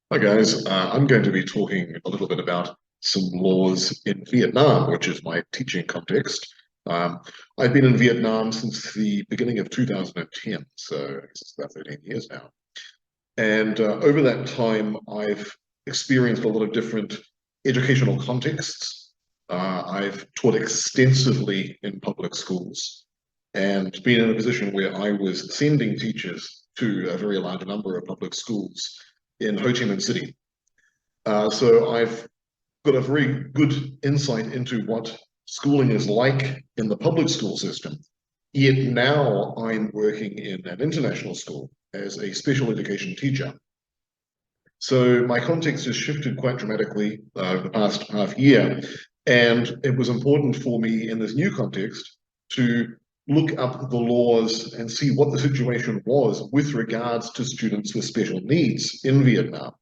Hi guys, I'm going to be talking a little bit about some laws in Vietnam, which is my teaching context. Um, I've been in Vietnam since the beginning of 2010, so I guess it's about 13 years now. And over that time, I've experienced a lot of different educational contexts. I've taught extensively in public schools and been in a position where I was sending teachers to a very large number of public schools in Ho Chi Minh City. So I've got a very good insight into what schooling is like in the public school system. Yet now I'm working in an international school as a special education teacher. So my context has shifted quite dramatically the past half year. And it was important for me in this new context to look up the laws and see what the situation was with regards to students with special needs in Vietnam,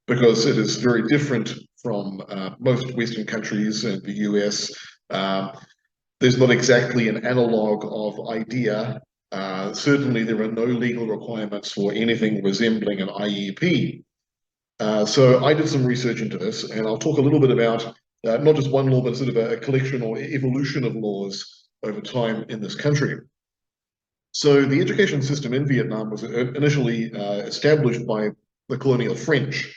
because it is very different from most Western countries and the US. Uh, there's not exactly an analog of IDEA. Certainly, there are no legal requirements for anything resembling an IEP. So I did some research into this, and I'll talk a little bit about not just one law, but sort of a collection or evolution of laws over time in this country. So the education system in Vietnam was initially established by the colonial French.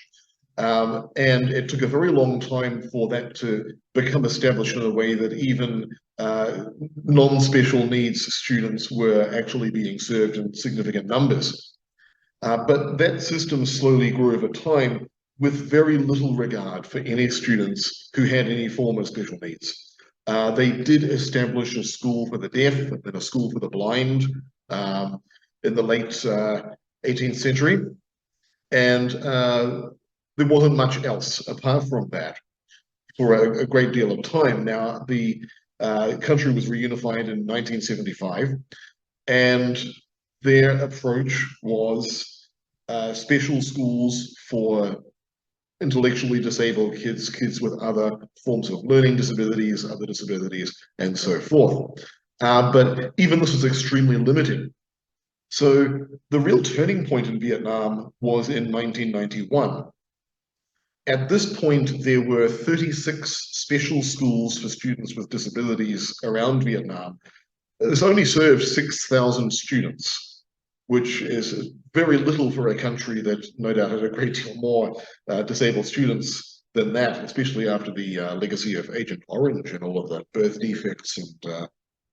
And it took a very long time for that to become established in a way that even non-special needs students were actually being served in significant numbers. But that system slowly grew over time with very little regard for any students who had any form of special needs. They did establish a school for the deaf and then a school for the blind um, in the late 18th century. And there wasn't much else apart from that for a great deal of time. Now, the country was reunified in 1975, and their approach was special schools for intellectually disabled kids, kids with other forms of learning disabilities, other disabilities, and so forth. But even this was extremely limited. So the real turning point in Vietnam was in 1991. At this point, there were 36 special schools for students with disabilities around Vietnam. This only served 6,000 students, which is very little for a country that no doubt had a great deal more disabled students than that, especially after the legacy of Agent Orange and all of the birth defects and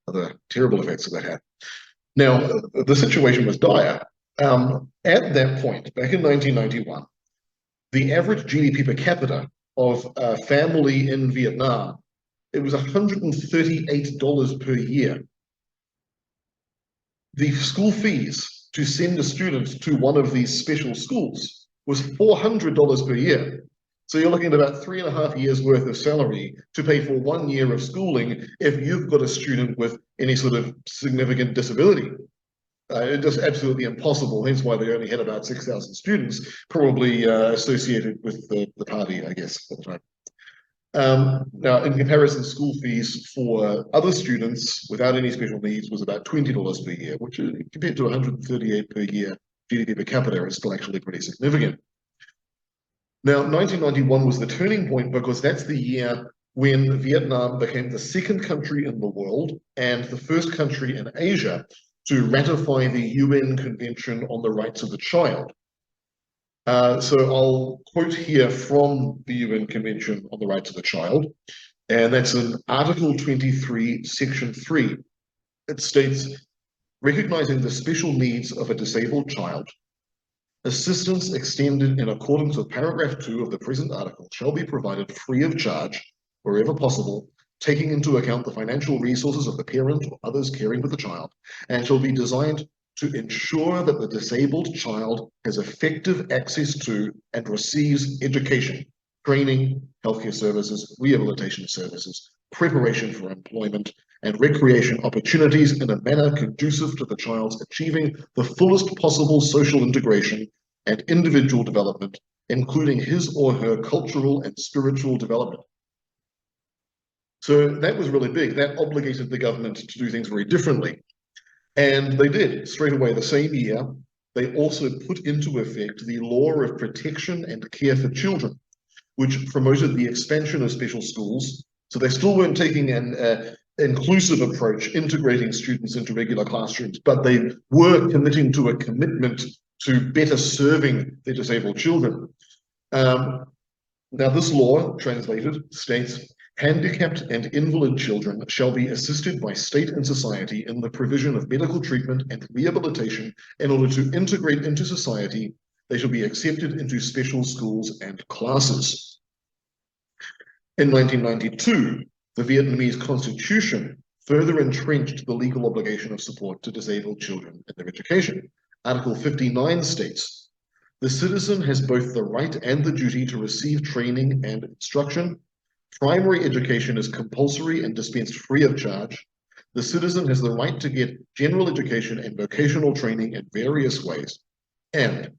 other terrible effects that had. Now, the situation was dire. At that point, back in 1991, the average GDP per capita of a family in Vietnam, it was $138 per year. The school fees to send a student to one of these special schools was $400 per year. So you're looking at about 3.5 years worth of salary to pay for 1 year of schooling if you've got a student with any sort of significant disability. It's just absolutely impossible, hence why they only had about 6,000 students, probably associated with the party, I guess, at the time. Now, in comparison, school fees for other students without any special needs was about $20 per year, which compared to 138 per year GDP per capita is still actually pretty significant. Now, 1991 was the turning point because that's the year when Vietnam became the second country in the world and the first country in Asia to ratify the UN Convention on the Rights of the Child. So I'll quote here from the UN Convention on the Rights of the Child, and that's in Article 23, Section 3. It states, recognizing the special needs of a disabled child, assistance extended in accordance with paragraph 2 of the present article shall be provided free of charge wherever possible, taking into account the financial resources of the parent or others caring for the child, and shall be designed to ensure that the disabled child has effective access to and receives education, training, healthcare services, rehabilitation services, preparation for employment, and recreation opportunities in a manner conducive to the child's achieving the fullest possible social integration and individual development, including his or her cultural and spiritual development. So that was really big. That obligated the government to do things very differently. And they did straight away the same year. they also put into effect the Law of Protection and Care for Children, which promoted the expansion of special schools. So they still weren't taking an inclusive approach, integrating students into regular classrooms, but they were committing to a commitment to better serving their disabled children. Now, this law, translated, states, handicapped and invalid children shall be assisted by state and society in the provision of medical treatment and rehabilitation in order to integrate into society. They shall be accepted into special schools and classes. In 1992, the Vietnamese constitution further entrenched the legal obligation of support to disabled children in their education. Article 59 states, the citizen has both the right and the duty to receive training and instruction. Primary education is compulsory and dispensed free of charge. The citizen has the right to get general education and vocational training in various ways. And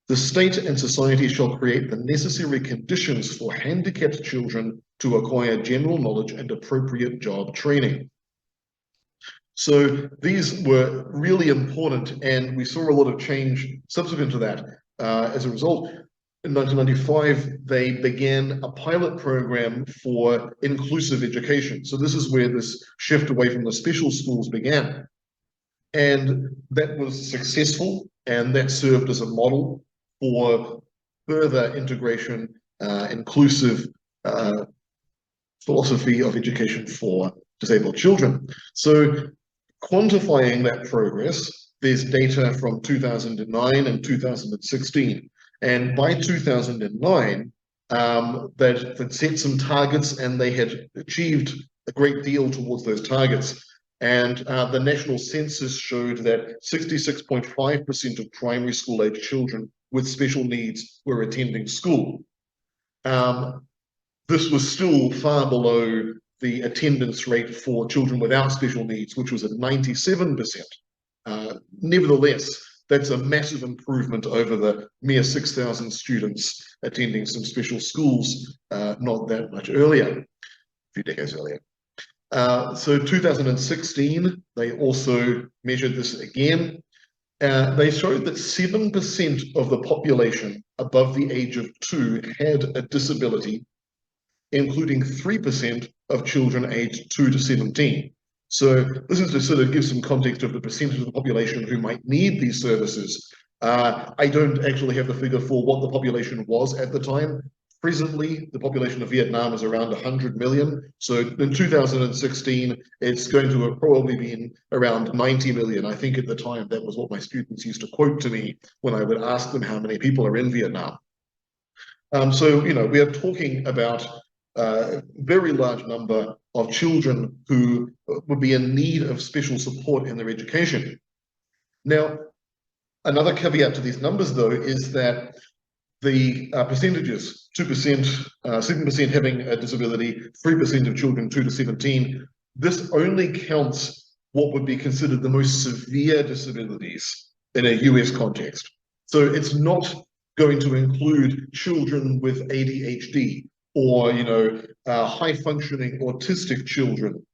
the state and society shall create the necessary conditions for handicapped children to acquire general knowledge and appropriate job training. So these were really important, and we saw a lot of change subsequent to that. As a result, in 1995, they began a pilot program for inclusive education. So this is where this shift away from the special schools began. And that was successful, and that served as a model for further integration, inclusive philosophy of education for disabled children. So quantifying that progress, there's data from 2009 and 2016. And by 2009, they'd set some targets and they had achieved a great deal towards those targets. And the national census showed that 66.5% of primary school age children with special needs were attending school. This was still far below the attendance rate for children without special needs, which was at 97%. Nevertheless, that's a massive improvement over the mere 6,000 students attending some special schools not that much earlier, a few decades earlier. So 2016, they also measured this again. They showed that 7% of the population above the age of 2 had a disability, including 3% of children aged 2 to 17. So this is to sort of give some context of the percentage of the population who might need these services. I don't actually have the figure for what the population was at the time. Presently, the population of Vietnam is around 100 million. So in 2016, it's going to have probably been around 90 million. I think at the time, that was what my students used to quote to me when I would ask them how many people are in Vietnam. So, you know, we are talking about a very large number of children who would be in need of special support in their education. Now, another caveat to these numbers, though, is that the percentages, 2%, 7% having a disability, 3% of children 2 to 17, this only counts what would be considered the most severe disabilities in a US context. So it's not going to include children with ADHD or, you know, high-functioning autistic children.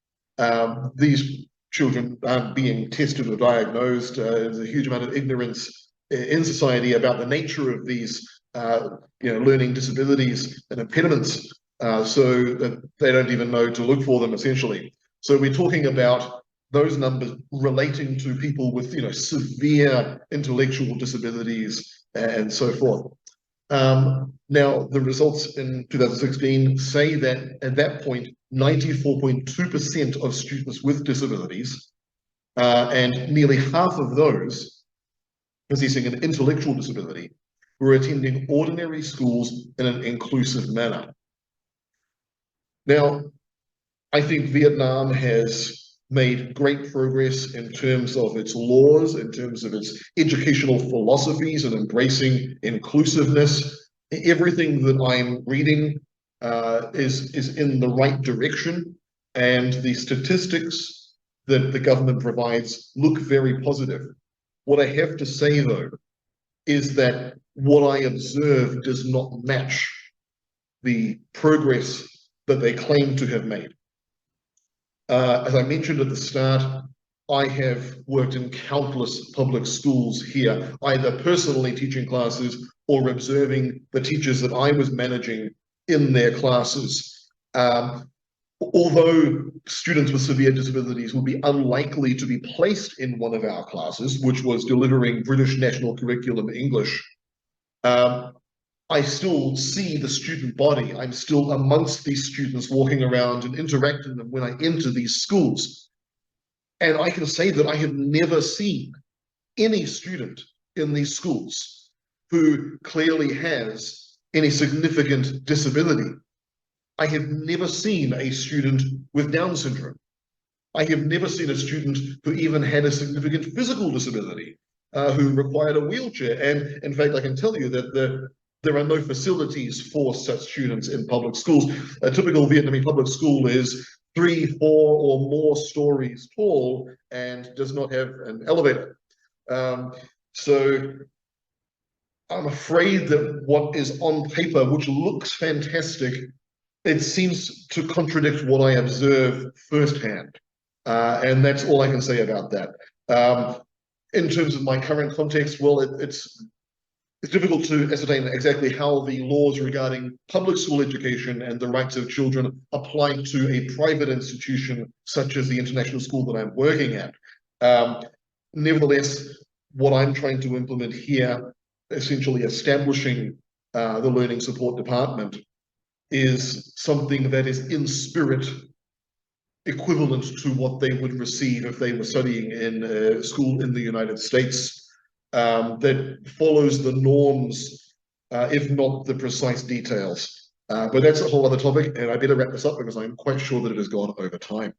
These children aren't being tested or diagnosed. There's a huge amount of ignorance in society about the nature of these you know, learning disabilities and impediments, so that they don't even know to look for them, essentially. So we're talking about those numbers relating to people with, you know, severe intellectual disabilities and so forth. Now, the results in 2016 say that at that point, 94.2% of students with disabilities, and nearly half of those possessing an intellectual disability, were attending ordinary schools in an inclusive manner. Now, I think Vietnam has made great progress in terms of its laws, in terms of its educational philosophies and embracing inclusiveness. Everything that I'm reading is in the right direction, and the statistics that the government provides look very positive. What I have to say, though, is that what I observe does not match the progress that they claim to have made. As I mentioned at the start, I have worked in countless public schools here, either personally teaching classes or observing the teachers that I was managing in their classes. Although students with severe disabilities would be unlikely to be placed in one of our classes, which was delivering British National Curriculum English, I still see the student body. I'm still amongst these students walking around and interacting with them when I enter these schools. And I can say that I have never seen any student in these schools who clearly has any significant disability. I have never seen a student with Down syndrome. I have never seen a student who even had a significant physical disability, who required a wheelchair. And in fact, I can tell you that there are no facilities for such students in public schools. A typical Vietnamese public school is 3, 4, or more stories tall and does not have an elevator. So I'm afraid that what is on paper, which looks fantastic, it seems to contradict what I observe firsthand. And that's all I can say about that. In terms of my current context, well, it's difficult to ascertain exactly how the laws regarding public school education and the rights of children apply to a private institution such as the international school that I'm working at. Nevertheless, what I'm trying to implement here, essentially establishing the Learning Support Department, is something that is in spirit equivalent to what they would receive if they were studying in a school in the United States, that follows the norms, if not the precise details. But that's a whole other topic, and I better wrap this up because I'm quite sure that it has gone over time.